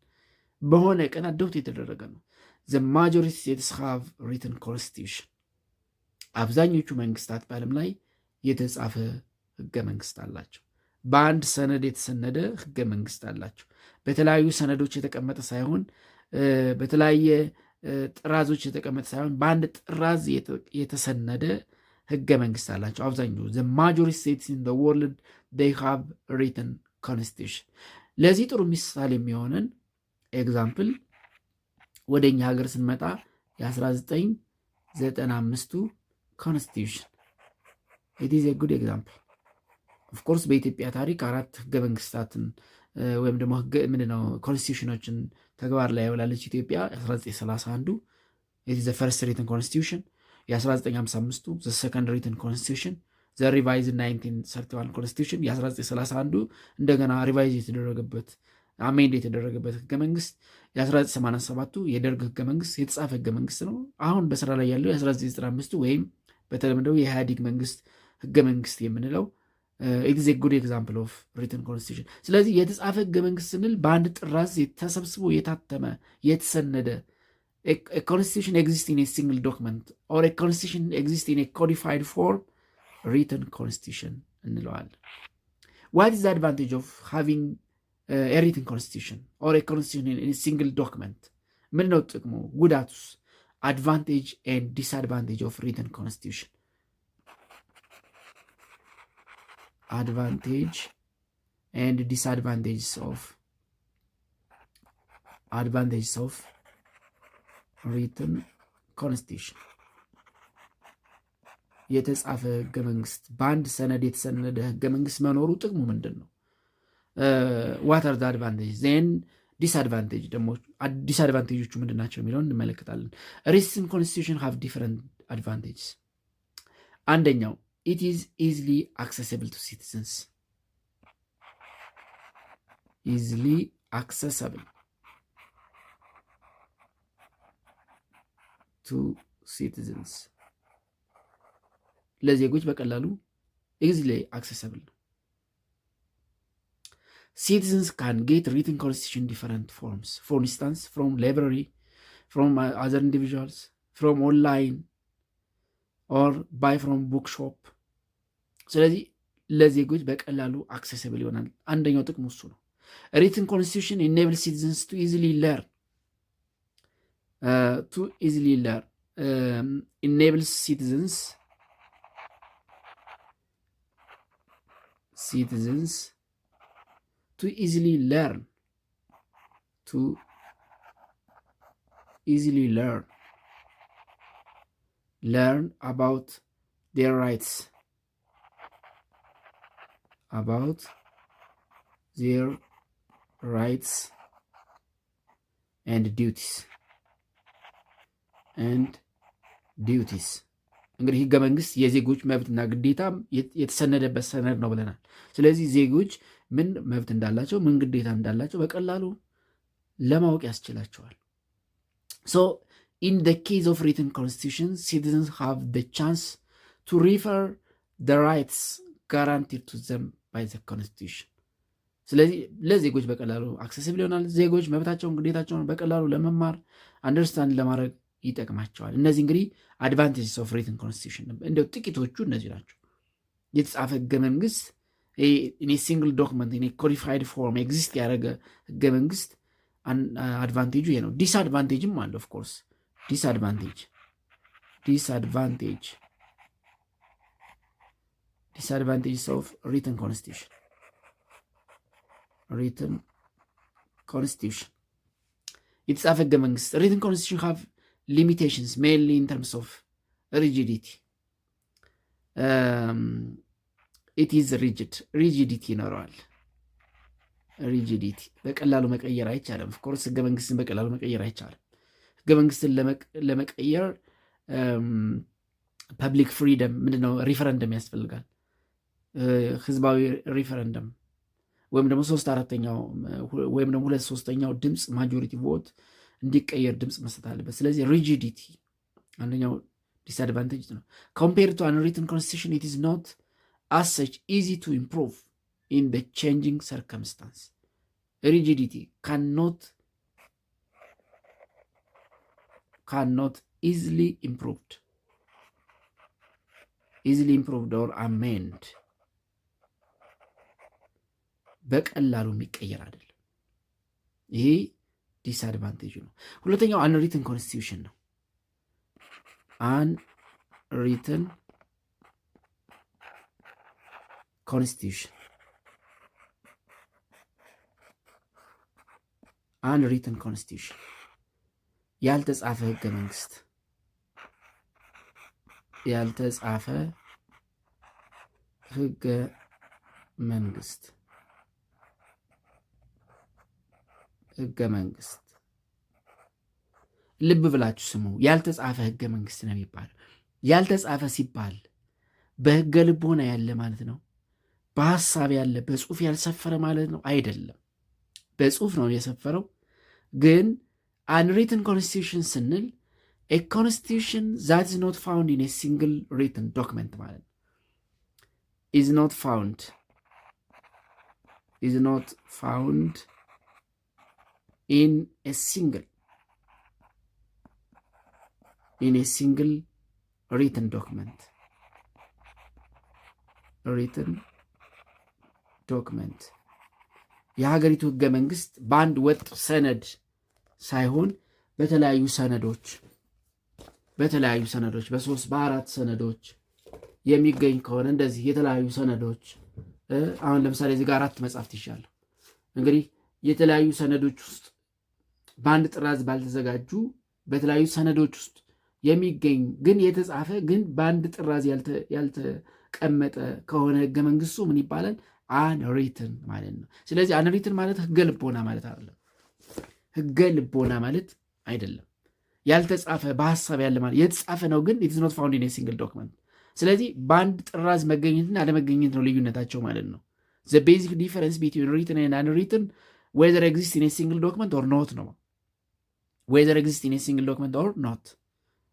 በሆነ ቀን አዶፕት የተደረገ ነው። The majority states have written constitution. አብዛኞቹ መንግስታት በዓለም ላይ የተጻፈ ህገ መንግስት አላቸው። በአንድ ሰነድ የተሰነደ ህገ መንግስት አላቸው። በተለያዩ ሰነዶች የተቀመጠ ሳይሆን በተለያየ ጥራዞች የተቀመጠ ሳይሆን በአንድ ጥራዝ የተሰነደ ህገ መንግስት አላቸው አብዛኛው። The majority states in the world they have written constitution. ለዚህ ጥሩ ምሳሌ የሚሆነን ኤግዛምፕል ወደኛ ሀገር ስንመጣ የ1995ቱ ኮንስቲቱሽን it is a good example. of course በኢትዮጵያ ታሪክ 4 ህገ መንግስታትን ወይም ደግሞ ምንድነው ኮንስቲቱሽኖችን ተግባር ላይ ያውላለች ኢትዮጵያ። 1931 it is the first written constitution. የ1955ቱ the second written constitution. the revised 1931 constitution. የ1931 እንደገና ሪቫይዝ የተደረገበት አሜንድ የተደረገበት ህገ መንግስት። የ1987ቱ የደርግ ህገ መንግስት የተጻፈ ህገ መንግስት ነው። አሁን በስራ ላይ ያለው የ1995ቱ ወይም በተለምደው የኢህአዴግ መንግስት ህገ መንግስት የምንለው it is a good example of written constitution. ስለዚህ የተጻፈ ህገ መንግስት ስንል በአንድ ጥራዝ ተሰብስቦ የታተመ የተሰነደ a constitution exists in a single document or a constitution exists in a codified form, written constitution እንለዋለን። What is the advantage of having a written constitution or a constitution in a single document? ምን ነው ጥቅሙ? ጉዳቱስ? Advantage and disadvantage of written constitution. Advantage and disadvantages of written constitution. የተጻፈ ህገ መንግስት በአንድ ሰነድ የተሰነደ ህገ መንግስት መኖሩ ጥቅሙ ምንድን ነው? what are the advantages? then disadvantage ደግሞ ዲስአድቫንቴጆቹ ምንድን ናቸው የሚለውን እንመለከታለን። written constitution have different advantages. አንደኛው it is easily accessible to citizens. easily accessible to citizens. ለዜጎች በቀላሉ easily accessible ነው። Citizens can get written constitution in different forms. For instance, from library, from other individuals, from online, or buy from bookshop. ስለዚህ ለዜጎች በቀላሉ accessible ይሆናል። አንደኛው ጥቅሙ እሱ ነው። written constitution enables citizens to easily learn. Enables citizens to easily learn about their rights, and duties. እንግዲህ ህገ መንግስት የዜጎች መብትና ግዴታ የተሰነደበት ሰነድ ነው ብለናል። ስለዚህ ዜጎች ምን መብት እንዳላቸው ምን ግዴታ እንዳላቸው በቀላሉ ለማወቅ ያስችላቸዋል። So in the case of written constitution, citizens have the chance to refer the rights guaranteed to them by the constitution. ስለዚህ ለዜጎች በቀላሉ አክሰሲብል ይሆናል። ዜጎች መብታቸውን ግዴታቸውን በቀላሉ ለመማር አንደርስታንድ ለማድረግ ይጠቅማቸዋል። እነዚህ እንግዲህ አድቫንቴጅስ ኦፍ ሪትን ኮንስቲቱሽን እንደው ጥቂቶቹ እነዚህ ናቸው። የተጻፈ ህገ መንግስት ኢን ሲንግል ዶክመንት ኢን ኮዲፋይድ ፎርም ኤግዚስት ያደረገ ህገ መንግስት አድቫንቴጁ ይሄ ነው። ዲስአድቫንቴጅም አለ። ኦፍ ኮርስ ዲስአድቫንቴጅስ ኦፍ ሪትን ኮንስቲቱሽን የተጻፈ ህገ መንግስት ሪትን ኮንስቲቱሽን ሃቭ limitations mainly in terms of rigidity. it is rigidity ይኖረዋል። rigidity በቀላሉ መቀየር አይቻልም። of course ህገ መንግስትን በቀላሉ መቀየር አይቻልም። ህገ መንግስትን ለመቀየር ፐብሊክ ፍሪደም ምንድነው? ሪፈረንደም ያስፈልጋል። ህዝባዊ ሪፈረንደም ወይም ደግሞ 3/4 ወይም ደግሞ 2/3 ድምፅ ማጆሪቲ ቮት እንዲቀየር ድምፅ መስጠት አለበት። ስለዚህ ሪጂዲቲ አንደኛው ዲስአድቫንቴጅ ነው። ኮምፔርድ ቱ አንሪትን ኮንስቲቱሽን ኢት ኢዝ ኖት አስ ሰች ኢዚ ቱ ኢምፕሩቭ ኢን ዘ ቼንጂንግ ሰርከምስታንስ rigidity cannot easily improved or amend በቀላሉ የሚቀየር አይደለም። ይሄ ዲስአድቫንቴጅ ነው። ሁለተኛው አንሪትን ኮንስቲቱሽን ነው። አንሪትን ኮንስቲቱሽን አንሪትን ኮንስቲቱሽን ያልተጻፈ ህገ መንግስት ህገ መንግስት ልብ ብላችሁ ስሙ። ያልተጻፈ ህገ መንግስት ነው የሚባለው። ያልተጻፈ ሲባል በህገ ልቦና ያለ ማለት ነው። በሐሳብ ያለ በጽሁፍ ያልሰፈረ ማለት ነው አይደለም። በጽሁፍ ነው የሰፈረው። ግን አንሪትን ኮንስቲቱሽን ስንል a constitution that is not found in a single written document ማለት ነው። is not found in a single written document የሀገሪቱ ህገ መንግስት በአንድ ወጥ ሰነድ ሳይሆን በተለያዩ ሰነዶች በሶስት በአራት ሰነዶች የሚገኝ ከሆነ እንደዚህ የተለያዩ ሰነዶች አሁን ለምሳሌ እዚህ ጋር 4 መጻሕፍት ይሻላል። እንግዲህ የተለያዩ ሰነዶች ውስጥ በአንድ ጥራዝ ባልተዘጋጁ በተለያዩ ሰነዶች ውስጥ የሚገኝ ግን የተጻፈ ግን በአንድ ጥራዝ ያልተቀመጠ ከሆነ ህገ መንግስቱ ምን ይባላል? አንሪትን ማለት ነው። ስለዚህ አንሪትን ማለት ህገ ልቦና ማለት አይደለም። ህገ ልቦና ማለት አይደለም። ያልተጻፈ በሐሳብ ያለ ማለት የተጻፈ ነው፣ ግን it is not found in a single document። ስለዚህ በአንድ ጥራዝ መገኘትና አለመገኘት ነው ልዩነታቸው ማለት ነው። the basic difference between written and unwritten whether exists in a single document or not ነው። whether exists in a single document or not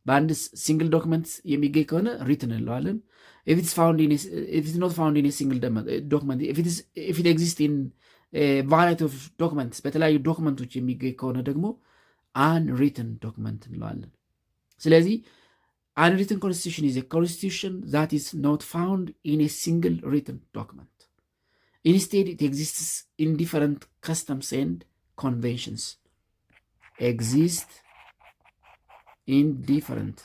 በአንድ ሲንግል ዶክመንት የሚገኝ ከሆነ ሪትን እንለዋለን። if it is not found in a single document if it exists in a variety of documents በተለያዩ ዶክመንቶች የሚገኝ ከሆነ ደግሞ unwritten document እንለዋለን። ስለዚህ unwritten constitution is a constitution that is not found in a single written document. Instead, it exists in different customs and conventions. Exist in different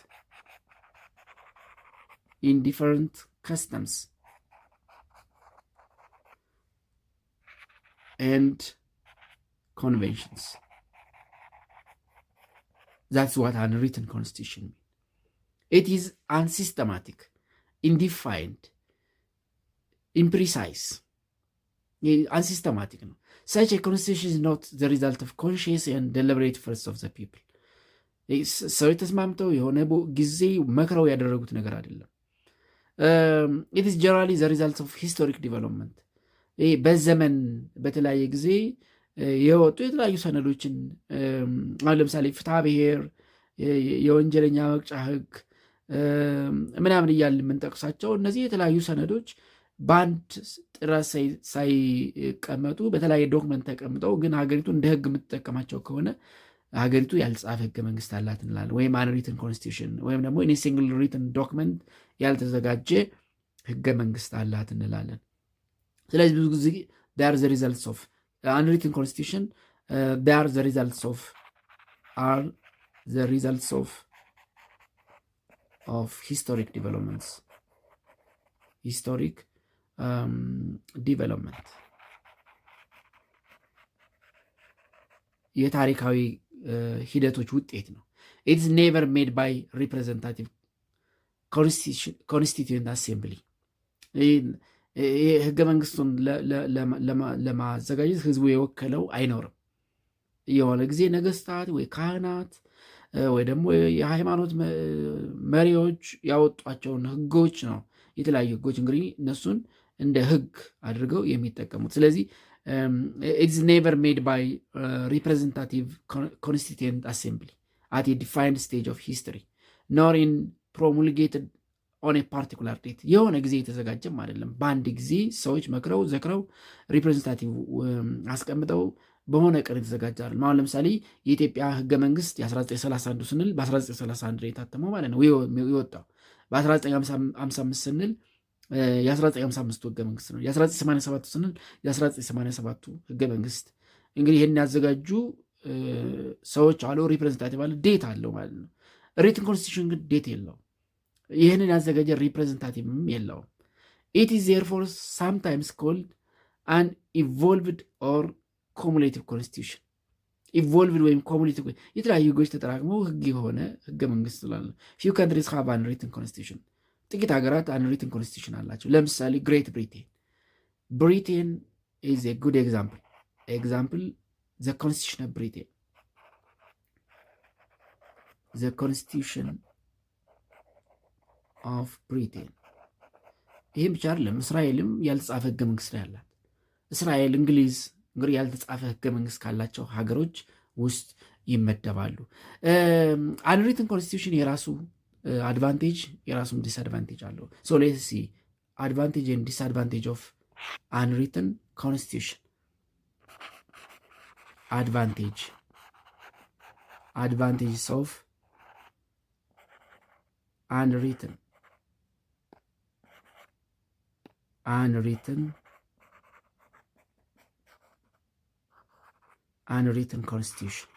customs and conventions. That's what unwritten constitution means. It is unsystematic, undefined, imprecise. Unsystematic. No? Such a constitution is not the result of conscious and deliberate efforts of the people. ሰው የተስማምተው የሆነ ጊዜ መክረው ያደረጉት ነገር አይደለም። it is generally the result of historic development. በዘመን በተለያየ ጊዜ የወጡ የተለያዩ ሰነዶችን አሁን ለምሳሌ ፍትሐ ብሔር፣ የወንጀለኛ መቅጫ ህግ ምናምን እያልን የምንጠቅሳቸው እነዚህ የተለያዩ ሰነዶች በአንድ ጥራዝ ሳይቀመጡ በተለያየ ዶክመንት ተቀምጠው ግን ሀገሪቱ እንደ ህግ የምትጠቀማቸው ከሆነ ሀገሪቱ ያልጻፈ ህገ መንግስት አላት እንላለን። ወይም አንሪትን ኮንስቲቱሽን ወይም ደግሞ ኢን ሲንግል ሪትን ዶክመንት ያልተዘጋጀ ህገ መንግስት አላት እንላለን። ስለዚህ ብዙ ጊዜ they are the results of unwritten constitution are the results of historic developments. የታሪካዊ ሂደቶች ውጤት ነው። It's never made by representative constituent assembly. ህገ መንግስቱን ለማዘጋጀት ህዝቡ የወከለው አይኖርም። የሆነ ጊዜ ነገስታት ወይ ካህናት ወይ ደግሞ የሃይማኖት መሪዎች ያወጧቸውን ህጎች ነው። የተለያዩ ህጎች እንግዲህ እነሱን እንደ ህግ አድርገው የሚጠቀሙት። ስለዚህ it's never made by representative constituent assembly at a defined stage of history nor in ፕሮሙልጌትድ ኦን ፓርቲኩላር ዴት የሆነ ጊዜ የተዘጋጀም አይደለም። በአንድ ጊዜ ሰዎች መክረው ዘክረው ሪፕሬዘንታቲቭ አስቀምጠው በሆነ ቀን የተዘጋጀ አይደለም። አሁን ለምሳሌ የኢትዮጵያ ህገ መንግስት የ1931 ስንል በ1931 የታተመው ማለት ነው የወጣው። በ1955 ስንል የ1955 ህገ መንግስት ነው። የ1987 ስንል የ1987 ህገ መንግስት። እንግዲህ ይህን ያዘጋጁ ሰዎች አሉ፣ ሪፕሬዘንታቲቭ አለ፣ ዴት አለው ማለት ነው። ሪትን ኮንስቲቱሽን ግን ዴት የለውም። ይህንን ያዘጋጀ ሪፕሬዘንታቲቭም የለውም። ኢት ኢዝ ዜርፎር ሳምታይምስ ኮልድ አን ኢቮልቭድ ኦር ኮሙሌቲቭ ኮንስቲቱሽን። ኢቮልቭድ ወይም ኮሙሌቲቭ የተለያዩ ህጎች ተጠራቅመው ህግ የሆነ ህገ መንግስት ስላለ። ፊው ካንትሪስ ሃቭ አን ሪትን ኮንስቲቱሽን። ጥቂት ሀገራት አን ሪትን ኮንስቲቱሽን አላቸው። ለምሳሌ ግሬት ብሪቴን። ብሪቴን ኢዝ ኤ ጉድ ኤግዛምፕል ዘ ኮንስቲቱሽን ኦፍ ብሪቴን። ዘ ኮንስቲቱሽን ኦፍ ብሪቴን። ይህም ብቻ አይደለም፣ እስራኤልም ያልተጻፈ ህገ መንግስት ነው ያላት። እስራኤል፣ እንግሊዝ እንግዲህ ያልተጻፈ ህገ መንግስት ካላቸው ሀገሮች ውስጥ ይመደባሉ። አንሪትን ኮንስቲቱሽን የራሱ አድቫንቴጅ የራሱም ዲስአድቫንቴጅ አለው። ሶ ሌትስ ሲ አድቫንቴጅ ኤንድ ዲስአድቫንቴጅ ኦፍ አንሪትን ኮንስቲቱሽን። advantages of unwritten constitution.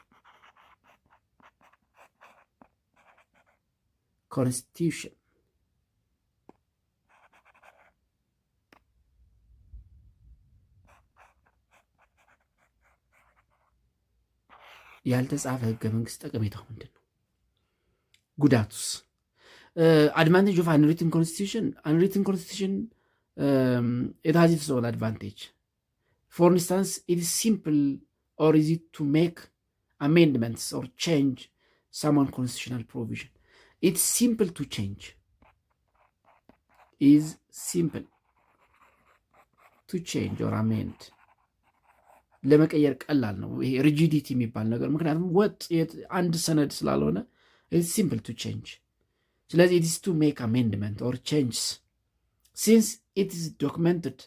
ያልተጻፈ ህገ መንግስት ጠቀሜታው ምንድን ነው? ጉዳቱስ? advantage of unwritten constitution it has its own advantage. For instance, it is simple or easy to make amendments or change some constitutional provision. It's simple to change. Is simple to change or amend. ለመቀየር ቀላል ነው። ይሄ ሪጂዲቲ የሚባል ነገር፣ ምክንያቱም ወጥ አንድ ሰነድ ስላልሆነ it's simple to change። ስለዚህ it is to make amendment or changes since it is documented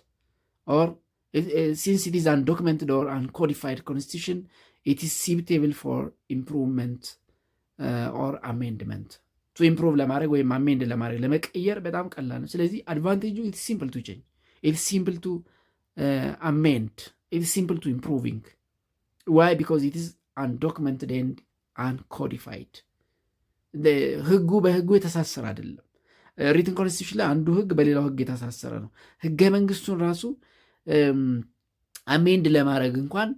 or since it is undocumented or uncodified constitution, it is suitable for improvement or amendment. to improve ለማድረግ ወይም amend ለማድረግ ለመቀየር በጣም ቀላል ነው። ስለዚህ advantage it is simple to change, it is simple to amend, it is simple to improving. Why? Because it is undocumented and uncodified. ህጉ በህጉ የተሳሰረ አይደለም። ሪትን ኮንስቲቱሽን ላይ አንዱ ህግ በሌላው ህግ የተሳሰረ ነው። ህገ መንግስቱን ራሱ አሜንድ ለማድረግ እንኳን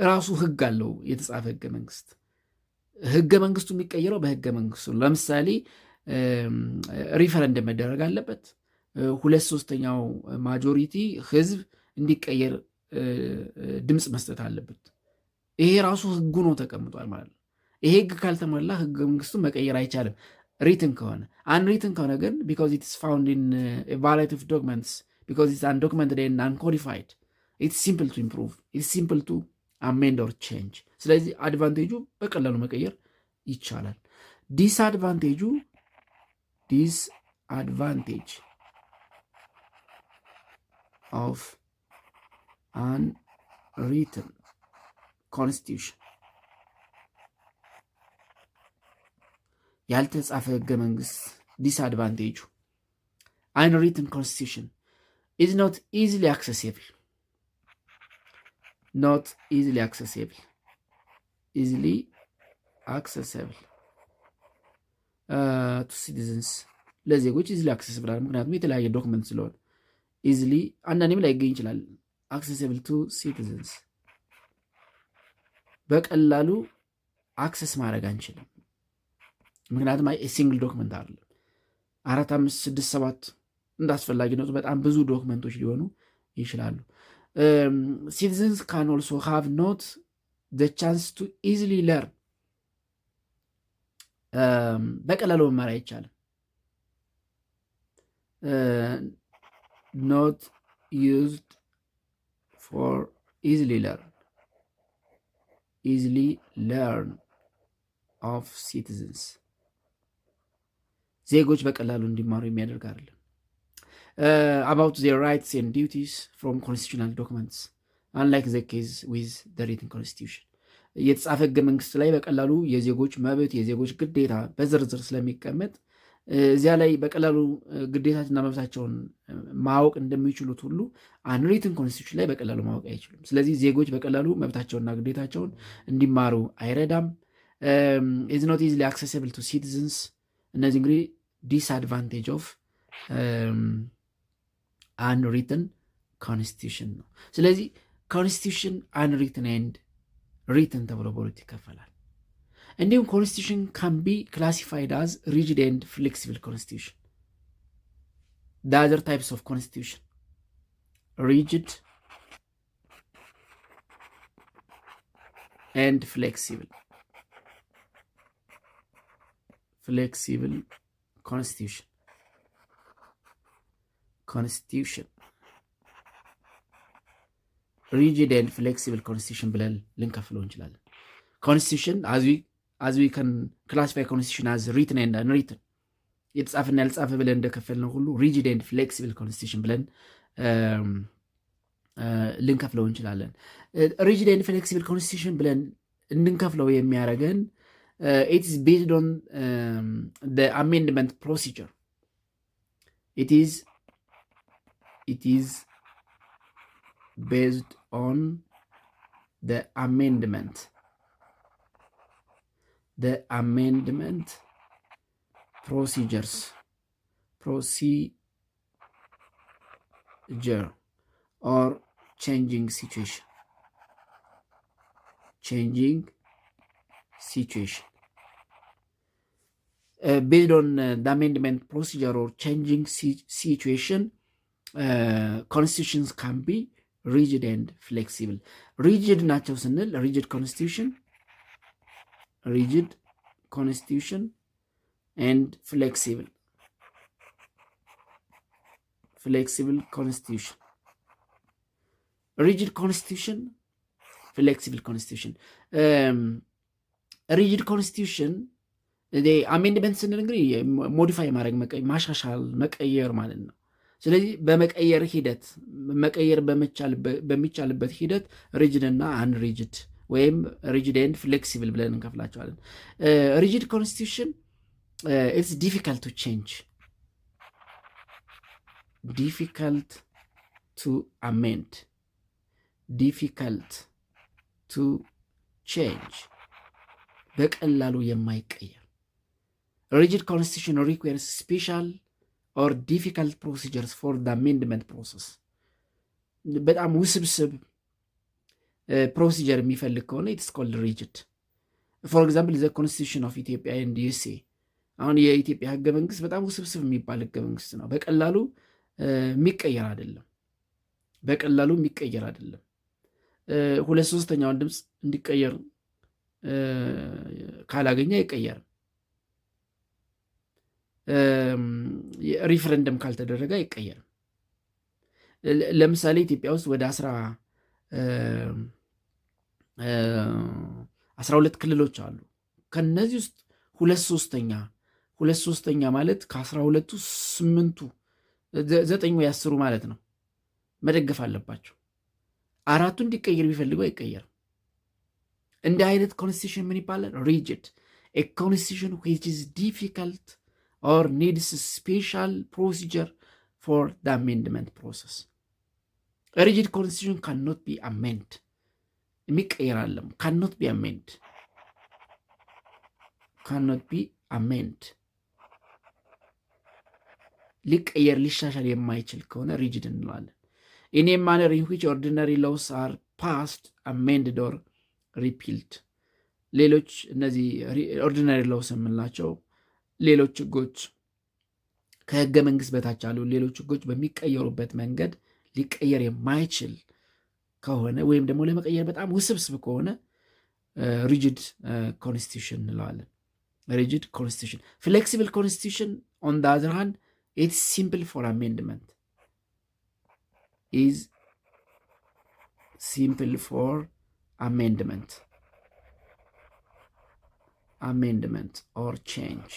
ራሱ ህግ አለው የተጻፈ ህገ መንግስት። ህገ መንግስቱ የሚቀየረው በህገ መንግስቱ። ለምሳሌ ሪፈረንደም መደረግ አለበት። 2/3 ማጆሪቲ ህዝብ እንዲቀየር ድምፅ መስጠት አለበት። ይሄ ራሱ ህጉ ነው ተቀምጧል ማለት ነው። ይሄ ህግ ካልተሞላ ህገ መንግስቱን መቀየር አይቻልም። ሪትን ከሆነ አንሪትን ከሆነ ግን because it is found in evaluative documents, because it's undocumented and uncodified, it's simple to improve, it's simple to amend or change. ስለዚህ አድቫንቴጁ በቀላሉ መቀየር ይቻላል። ዲስአድቫንቴጅ of unwritten constitution, ያልተጻፈ ህገ መንግስት ዲስአድቫንቴጁ unwritten constitution is not easily accessible to citizens. ለዜጎች easily accessible አለ፣ ምክንያቱም የተለያየ ዶክመንት ስለሆነ easily አንዳንዴም ላይገኝ ይችላል። accessible to citizens በቀላሉ አክሰስ ማድረግ አንችልም፣ ምክንያቱም ሲንግል ዶክመንት አይደለም። 4 5 6 7 እንዳስፈላጊነቱ በጣም ብዙ ዶክመንቶች ሊሆኑ ይችላሉ። citizens can also have not the chance to easily learn. በቀላሉ መማር አይቻልም። not used for easily learn of citizens. ዜጎች በቀላሉ እንዲማሩ የሚያደርግ አይደለም። about their rights and duties from constitutional documents unlike the case with the written constitution የተጻፈ ህገ መንግስት ላይ በቀላሉ የዜጎች መብት የዜጎች ግዴታ በዝርዝር ስለሚቀመጥ እዚያ ላይ በቀላሉ ግዴታና መብታቸውን ማወቅ እንደሚችሉት ሁሉ አንሪትን ኮንስቲቱሽን ላይ በቀላሉ ማወቅ አይችሉም። ስለዚህ ዜጎች በቀላሉ መብታቸውና ግዴታቸውን እንዲማሩ አይረዳም። is not easily accessible to citizens እነዚህ እንግዲህ ዲስአድቫንቴጅ ኦፍ አንሪትን ኮንስቲቱሽን ነው። ስለዚህ ኮንስቲቱሽን አንሪትን ኤንድ ሪትን ተብሎ በሁለት ይከፈላል። እንዲሁም ኮንስቲቱሽን ካን ቢ ክላሲፋይድ አዝ ሪጅድ ኤንድ ፍሌክሲብል ኮንስቲቱሽን the other types of constitution rigid and flexible constitution rigid and flexible constitution ብለን ልንከፍለው እንችላለን። constitution as we can classify constitution as written and unwritten የተጻፈና ያልጻፈ ብለን እንደከፈልነው ሁሉ rigid and flexible constitution ብለን ልንከፍለው እንችላለን። rigid and flexible constitution ብለን እንድንከፍለው የሚያደርገን it is based on the amendment procedure. It is based on the amendment procedure or changing situation based on the amendment procedure or changing situation constitutions can be rigid and flexible. rigid ናቸው ስንል rigid constitution and flexible constitution. rigid constitution, flexible constitution. rigid constitution አሜንድመንት ስንል እንግዲህ ሞዲፋይ ማድረግ ማሻሻል መቀየር ማለት ነው። ስለዚህ በመቀየር ሂደት መቀየር በሚቻልበት ሂደት ሪጅድ እና አንሪጅድ ወይም ሪጅድ ኤንድ ፍሌክሲብል ብለን እንከፍላቸዋለን። ሪጅድ ኮንስቲቱሽን ኢትስ ዲፊካልት ቱ ቼንጅ difficult to amend difficult to change በቀላሉ የማይቀየር rigid constitution requires special or difficult procedures for the amendment process በጣም ውስብስብ ፕሮሲጀር የሚፈልግ ከሆነ it's called rigid. for example the constitution of Ethiopia and USA አሁን የኢትዮጵያ ህገ መንግስት በጣም ውስብስብ የሚባል ህገ መንግስት ነው። በቀላሉ የሚቀየር አይደለም። 2/3 ድምፅ እንዲቀየር ካላገኘ አይቀየርም። ሪፈረንደም ካልተደረገ አይቀየርም። ለምሳሌ ኢትዮጵያ ውስጥ ወደ 12 ክልሎች አሉ። ከነዚህ ውስጥ 2/3 ማለት ከ12ቱ 8ቱ 9 ወይ 10 ማለት ነው መደገፍ አለባቸው። 4ቱ እንዲቀየር ቢፈልጉ አይቀየርም። እንደ አይነት ኮንስቲቱሽን ምን ይባላል? ሪጅድ a constitution which is difficult or needs special procedure for the amendment process. A rigid constitution cannot be amended. የሚቀየር አለም cannot be amended ሊቀየር ሊሻሻል የማይችል ከሆነ ሪጅድ እንለዋለን። in a manner in which ordinary laws are passed, amended or repealed. ሌሎች እነዚህ ኦርዲናሪ ላውስ የምንላቸው ሌሎች ህጎች ከህገ መንግስት በታች ያሉ ሌሎች ህጎች በሚቀየሩበት መንገድ ሊቀየር የማይችል ከሆነ ወይም ደግሞ ለመቀየር በጣም ውስብስብ ከሆነ ሪጅድ ኮንስቲቱሽን እንለዋለን። ሪጅድ ኮንስቲቱሽን። ፍሌክሲብል ኮንስቲቱሽን ኦን ዘ አዘር ሃንድ ኢትስ ሲምፕል ፎር አሜንድመንት ኢዝ ሲምፕል ፎር amendment or change.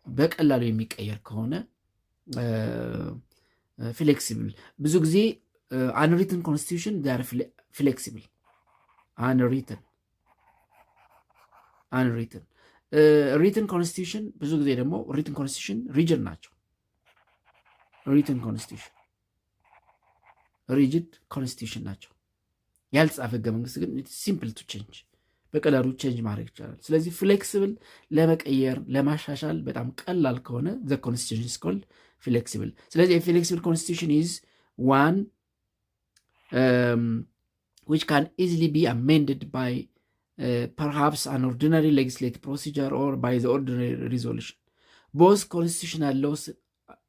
በቀላሉ የሚቀየር ከሆነ ፍሌክሲብል። ብዙ ጊዜ አንሪትን ኮንስቲቱሽን ር ፍሌክሲብል አንሪትን ሪትን ኮንስቲቱሽን ብዙ ጊዜ ደግሞ ሪትን ኮንስቲቱሽን ሪጅን ናቸው። ሪትን ኮንስቲቱሽን ሪጅድ ኮንስቲቱሽን ናቸው። ያልተጻፈ ህገ መንግስት ግን ሲምፕል ቱ ቼንጅ በቀላሉ ቼንጅ ማድረግ ይቻላል። ስለዚህ ፍሌክሲብል ለመቀየር ለማሻሻል በጣም ቀላል ከሆነ ዘ ኮንስቲቱሽን ኢዝ ኮልድ ፍሌክሲብል። ስለዚህ የፍሌክሲብል ኮንስቲቱሽን ኢዝ ዋን which can easily be amended by perhaps an ordinary legislative procedure or by the ordinary resolution. Both constitutional laws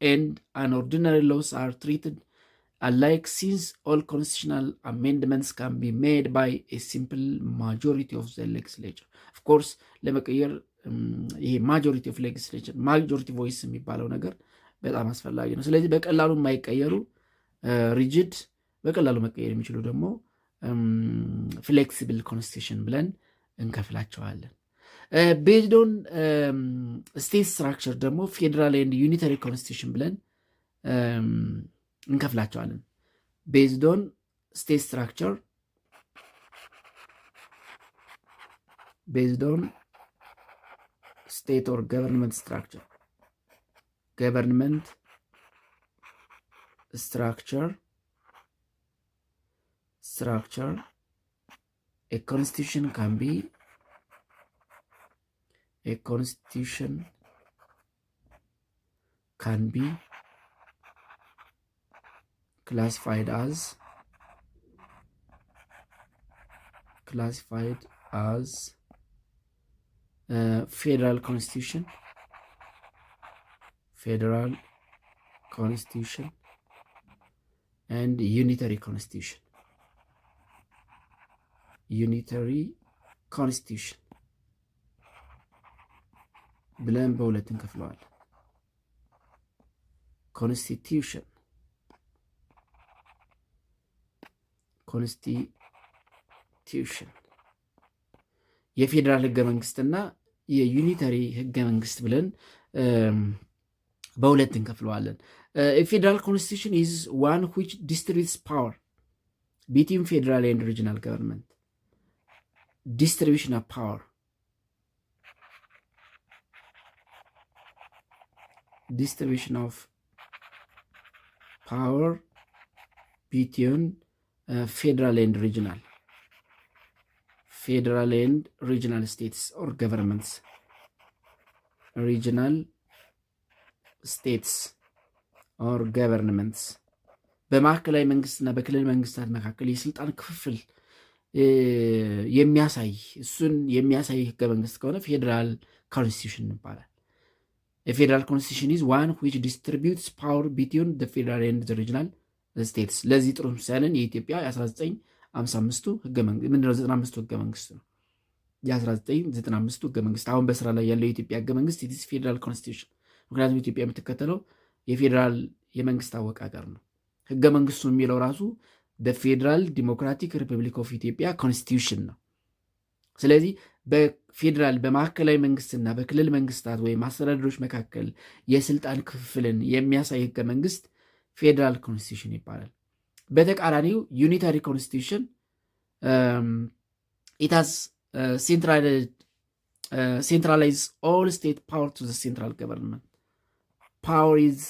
and an ordinary laws are treated alike since all constitutional amendments can be made by a simple majority of the legislature. Of course, ለመቀየር ይሄ majority of legislature majority voice የሚባለው ነገር በጣም አስፈላጊ ነው። ስለዚህ በቀላሉ የማይቀየሩ ሪጅድ፣ በቀላሉ መቀየር የሚችሉ ደግሞ ፍሌክሲብል ኮንስቲቱሽን ብለን እንከፍላቸዋለን። ቤዝድ ኦን ስቴት ስትራክቸር ደግሞ ፌዴራል ኤንድ ዩኒተሪ ኮንስቲቱሽን ብለን እንከፍላቸዋለን። ቤዝድ ኦን ስቴት ስትራክቸር፣ ቤዝድ ኦን ስቴት ኦር ገቨርንመንት ስትራክቸር፣ ገቨርንመንት ስትራክቸር a constitution can be classified as federal constitution and unitary constitution ብለን በሁለት እንከፍለዋል። ኮንስቲቱሽን የፌዴራል ህገ መንግስትና የዩኒተሪ ህገ መንግስት ብለን በሁለት እንከፍለዋለን። ፌዴራል ኮንስቲቱሽን ኢዝ ዋን ዊች ዲስትሪቢዩትስ ፓወር ቢትዊን ፌዴራል ኤንድ ሪጅናል ገቨርንመንት። distribution of power between federal and regional states or governments. በማዕከላዊ መንግስትና በክልል መንግስታት መካከል የስልጣን ክፍፍል እሱን የሚያሳይ ህገ መንግስት ከሆነ ፌዴራል ኮንስቲቱሽን ይባላል። የፌዴራል ኮንስቲቱሽን ኢዝ ዋን ዊች ዲስትሪቢዩትስ ፓወር ቢትዊን ዘ ፌዴራል ኤንድ ዘ ሪጅናል ስቴትስ። ለዚህ ጥሩ ምሳሌን የኢትዮጵያ የ1955ቱ ህገ መንግስት ምንድነው? 95ቱ ህገ መንግስት ነው። የ1995ቱ ህገ መንግስት አሁን በስራ ላይ ያለው የኢትዮጵያ ህገ መንግስት ኢዝ ፌዴራል ኮንስቲቱሽን። ምክንያቱም ኢትዮጵያ የምትከተለው የፌዴራል የመንግስት አወቃቀር ነው። ህገ መንግስቱ የሚለው ራሱ በፌዴራል ዲሞክራቲክ ሪፐብሊክ ኦፍ ኢትዮጵያ ኮንስቲቱሽን ነው። ስለዚህ በፌዴራል በማዕከላዊ መንግስትና በክልል መንግስታት ወይም አስተዳደሮች መካከል የስልጣን ክፍፍልን የሚያሳይ ህገ መንግስት ፌዴራል ኮንስቲቱሽን ይባላል። በተቃራኒው ዩኒታሪ ኮንስቲቱሽን ኢት ሃዝ ሴንትራላይዝ ኦል ስቴት ፓወር ቱ ዘ ሴንትራል ገቨርንመንት። ፓወር ኢዝ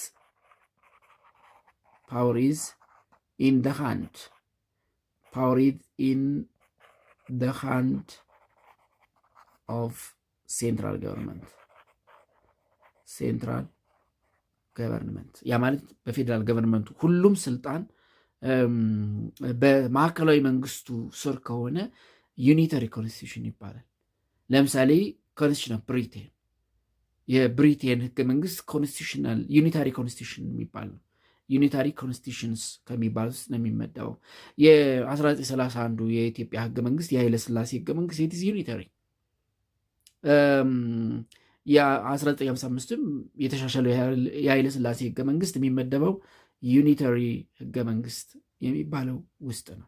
in the hand of central government ያ ማለት በፌዴራል ገቨርንመንቱ ሁሉም ስልጣን በማዕከላዊ መንግስቱ ስር ከሆነ ዩኒተሪ ኮንስቲቱሽን ይባላል። ለምሳሌ ኮንስቲቱሽን ኦፍ ብሪቴን፣ የብሪቴን ህገ መንግስት ኮንስቲቱሽናል ዩኒታሪ ኮንስቲቱሽን የሚባል ነው። ዩኒታሪ ኮንስቲቱሽንስ ከሚባል ውስጥ ነው የሚመደበው። የ1931 የኢትዮጵያ ህገ መንግስት የኃይለ ሥላሴ ህገ መንግስት ኢዝ ዩኒታሪ። የ1955ም የተሻሻለው የኃይለ ሥላሴ ህገ መንግስት የሚመደበው ዩኒታሪ ህገ መንግስት የሚባለው ውስጥ ነው።